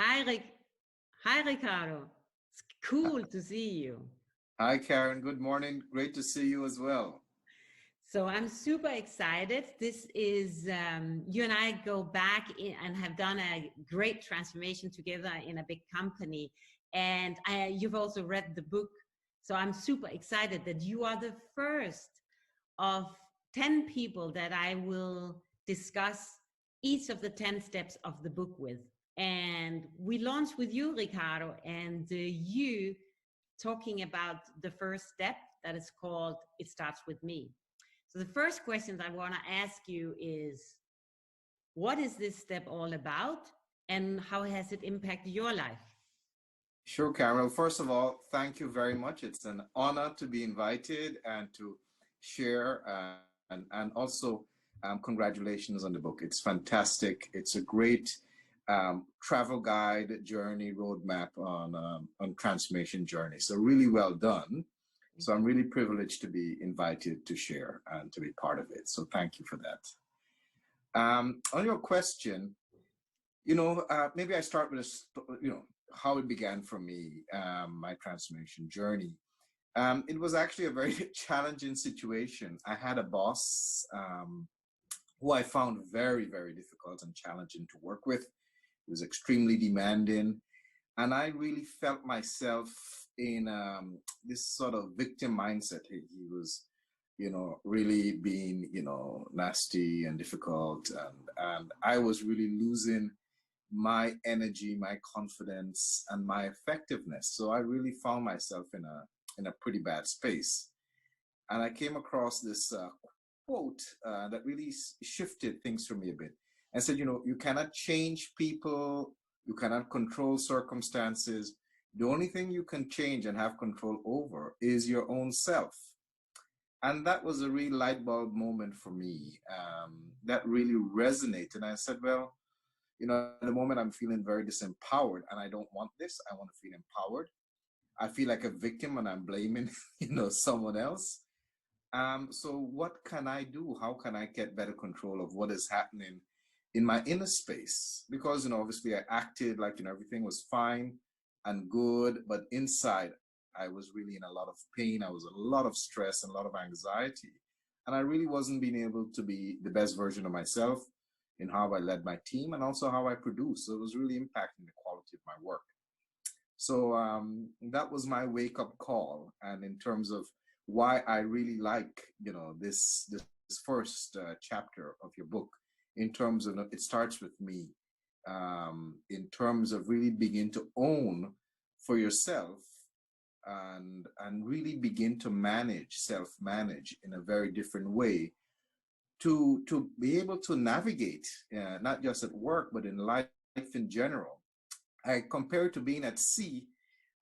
Hi, Hi, Ricardo. It's cool to see you. Hi, Karen. Good morning. Great to see you as well. So I'm super excited. This is you and I go back in and have done a great transformation together in a big company, and you've also read the book. So I'm super excited that you are the first of 10 people that I will discuss each of the 10 steps of the book with. And we launched with you, Ricardo, and you talking about the first step that is called It Starts With Me. So the first questions I want to ask you is, what is this step all about and how has it impacted your life? Sure, Karen. Well, first of all, thank you very much. It's an honor to be invited and to share. And also, congratulations on the book. It's fantastic. It's a great travel guide, journey, roadmap on transformation journey. So really well done. So I'm really privileged to be invited to share and to be part of it. So thank you for that. On your question, maybe I start with how it began for me, my transformation journey. It was actually a very challenging situation. I had a boss who I found very, very difficult and challenging to work with. He was extremely demanding. And I really felt myself in this sort of victim mindset. He was, really being, nasty and difficult. And I was really losing my energy, my confidence, and my effectiveness. So I really found myself in a pretty bad space. And I came across this quote that really shifted things for me a bit. And said, you cannot change people, you cannot control circumstances. The only thing you can change and have control over is your own self. And that was a real light bulb moment for me. That really resonated. And I said, well, at the moment I'm feeling very disempowered and I don't want this. I want to feel empowered. I feel like a victim and I'm blaming, someone else. So what can I do? How can I get better control of what is happening in my inner space? Because, obviously I acted like, everything was fine and good, but inside I was really in a lot of pain. I was in a lot of stress and a lot of anxiety. And I really wasn't being able to be the best version of myself in how I led my team and also how I produced. So it was really impacting the quality of my work. So that was my wake-up call. And in terms of why I really like, this first chapter of your book, in terms of it starts with me, in terms of really begin to own for yourself and really begin to self-manage in a very different way to be able to navigate, not just at work, but in life in general. I compare it to being at sea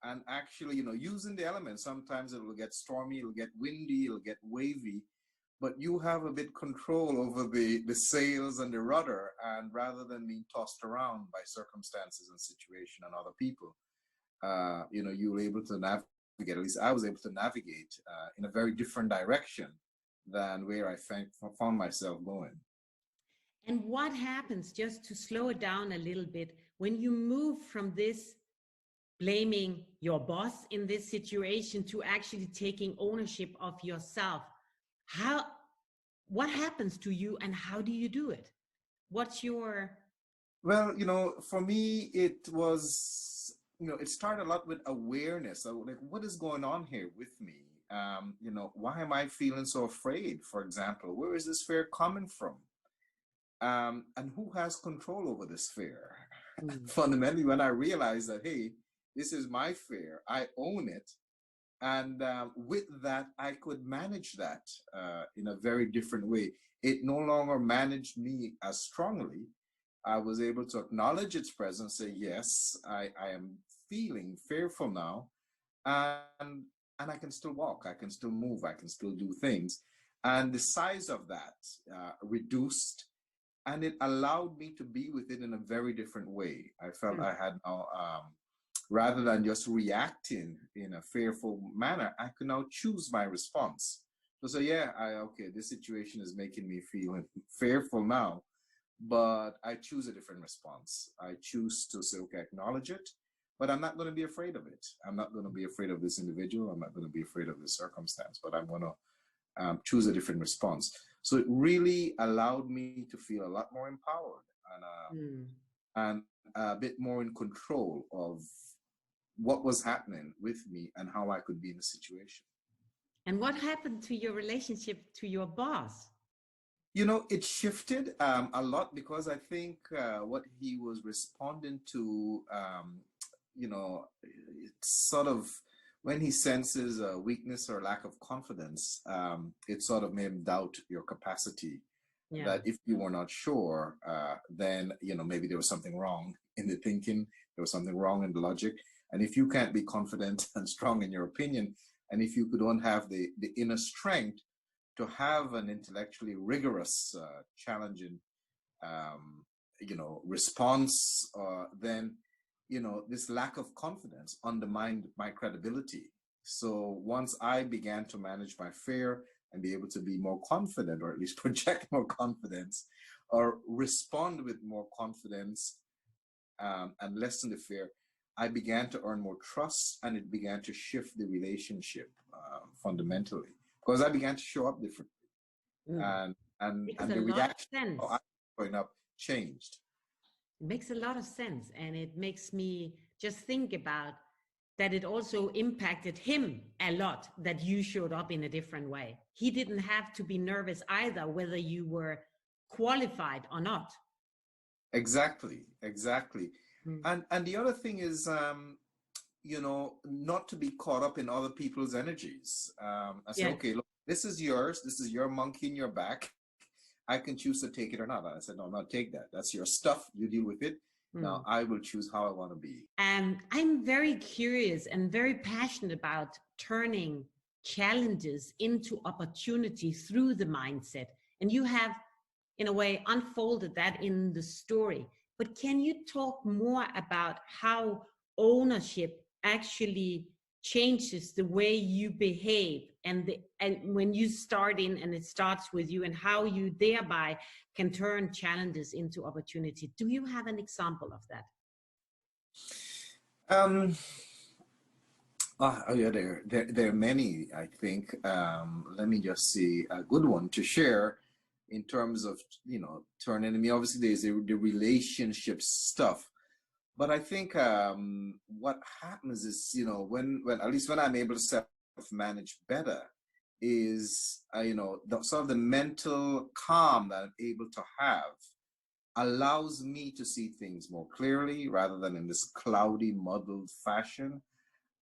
and actually, using the elements. Sometimes it will get stormy, it'll get windy, it'll get wavy, but you have a bit control over the sails and the rudder. And rather than being tossed around by circumstances and situation and other people, you were able to navigate, at least I was able to navigate in a very different direction than where I found myself going. And what happens, just to slow it down a little bit, when you move from this blaming your boss in this situation to actually taking ownership of yourself? What happens to you and how do you do it? What's your... Well, for me, it was, it started a lot with awareness. I was like, what is going on here with me? Why am I feeling so afraid? For example, where is this fear coming from? And who has control over this fear? Fundamentally, when I realized that, hey, this is my fear, I own it. And with that, I could manage that in a very different way. It no longer managed me as strongly. I was able to acknowledge its presence, say, yes, I am feeling fearful now. And I can still walk, I can still move, I can still do things. And the size of that reduced, and it allowed me to be with it in a very different way. I felt I had now, rather than just reacting in a fearful manner, I could now choose my response. So yeah, okay, this situation is making me feel fearful now, but I choose a different response. I choose to say, okay, acknowledge it, but I'm not going to be afraid of it. I'm not going to be afraid of this individual. I'm not going to be afraid of this circumstance, but I'm going to choose a different response. So it really allowed me to feel a lot more empowered and a bit more in control of what was happening with me and how I could be in a situation. And what happened to your relationship to your boss? You know, it shifted a lot because I think what he was responding to, you know, it's sort of when he senses a weakness or lack of confidence, it sort of made him doubt your capacity. Yeah. That if you were not sure, then, you know, maybe there was something wrong in the thinking, there was something wrong in the logic. And if you can't be confident and strong in your opinion, and if you don't have the inner strength to have an intellectually rigorous, challenging, you know, response, then, you know, this lack of confidence undermined my credibility. So once I began to manage my fear and be able to be more confident, or at least project more confidence, or respond with more confidence, and lessen the fear, I began to earn more trust, and it began to shift the relationship fundamentally, because I began to show up differently, and the reaction of I growing up changed. It makes a lot of sense, and it makes me just think about that it also impacted him a lot that you showed up in a different way. He didn't have to be nervous either, whether you were qualified or not. Exactly. And the other thing is, you know, not to be caught up in other people's energies. I say, okay, look, this is yours. This is your monkey in your back. I can choose to take it or not. I said, no, I'm not take that. That's your stuff. You deal with it. Now I will choose how I want to be. And I'm very curious and very passionate about turning challenges into opportunity through the mindset. And you have, in a way, unfolded that in the story. But can you talk more about how ownership actually changes the way you behave, and when you start in, and it starts with you, and how you thereby can turn challenges into opportunity? Do you have an example of that? Oh yeah, there are many, I think. Let me just see a good one to share in terms of, you know, turning. I mean, obviously there's the relationship stuff, but I think what happens is, you know, when at least when I'm able to self-manage better, is you know, the sort of the mental calm that I'm able to have allows me to see things more clearly rather than in this cloudy, muddled fashion.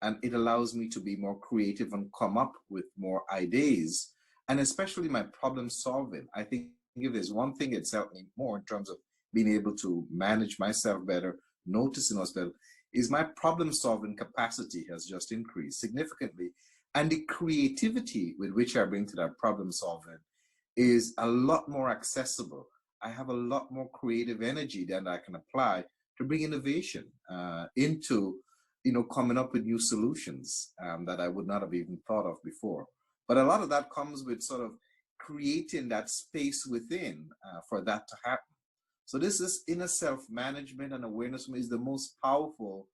And it allows me to be more creative and come up with more ideas, and especially my problem solving. I think if there's one thing that's helped me more in terms of being able to manage myself better, noticing us better, is my problem solving capacity has just increased significantly. And the creativity with which I bring to that problem solving is a lot more accessible. I have a lot more creative energy that I can apply to bring innovation into, you know, coming up with new solutions that I would not have even thought of before. But a lot of that comes with sort of creating that space within for that to happen. So this is inner self-management and awareness is the most powerful,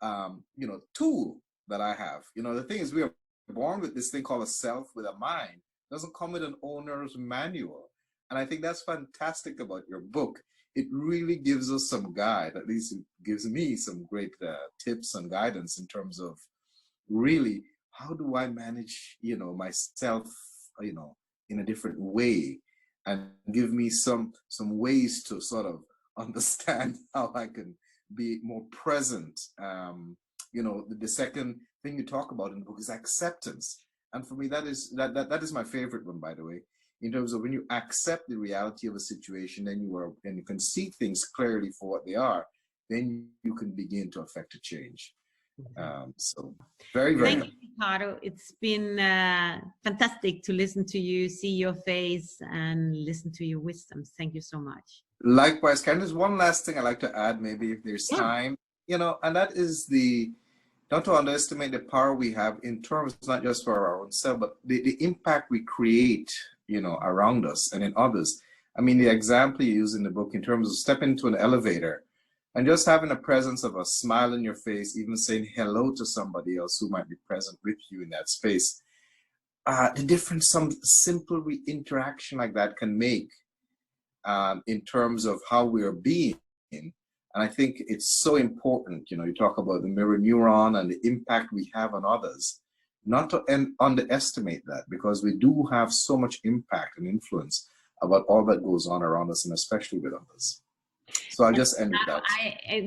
you know, tool that I have. You know, the thing is, we are born with this thing called a self with a mind. It doesn't come with an owner's manual. And I think that's fantastic about your book. It really gives us some guide, at least it gives me some great tips and guidance in terms of really, how do I manage, you know, myself, you know, in a different way, and give me some ways to sort of understand how I can be more present. You know, the second thing you talk about in the book is acceptance. And for me, that is my favorite one, by the way, in terms of when you accept the reality of a situation, then you can see things clearly for what they are, then you can begin to affect a change. So very, very. Thank you, Ricardo. It's been fantastic to listen to you, see your face, and listen to your wisdoms. Thank you so much. Likewise, Karen. There's one last thing I'd like to add, maybe if there's time, you know, and that is not to underestimate the power we have in terms, not just for our own self, but the impact we create, you know, around us and in others. I mean, the example you use in the book in terms of stepping into an elevator and just having a presence of a smile on your face, even saying hello to somebody else who might be present with you in that space. The difference some simple interaction like that can make in terms of how we're being. And I think it's so important, you know, you talk about the mirror neuron and the impact we have on others, not to underestimate that, because we do have so much impact and influence about all that goes on around us, and especially with others. So I'll just end with that.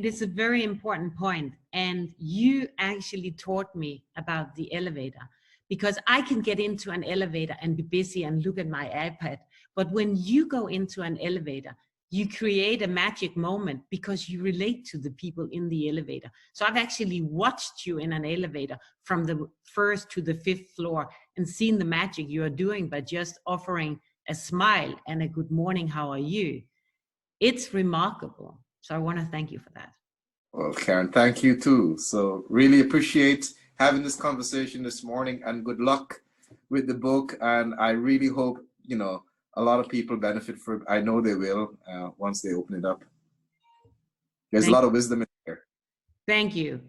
This is a very important point. And you actually taught me about the elevator, because I can get into an elevator and be busy and look at my iPad. But when you go into an elevator, you create a magic moment because you relate to the people in the elevator. So I've actually watched you in an elevator from the first to the fifth floor and seen the magic you are doing by just offering a smile and a good morning, how are you? It's remarkable. So I want to thank you for that. Well, Karen, thank you too. So really appreciate having this conversation this morning, and good luck with the book. And I really hope, you know, a lot of people benefit from it. I know they will once they open it up. There's a lot of wisdom in there. Thank you.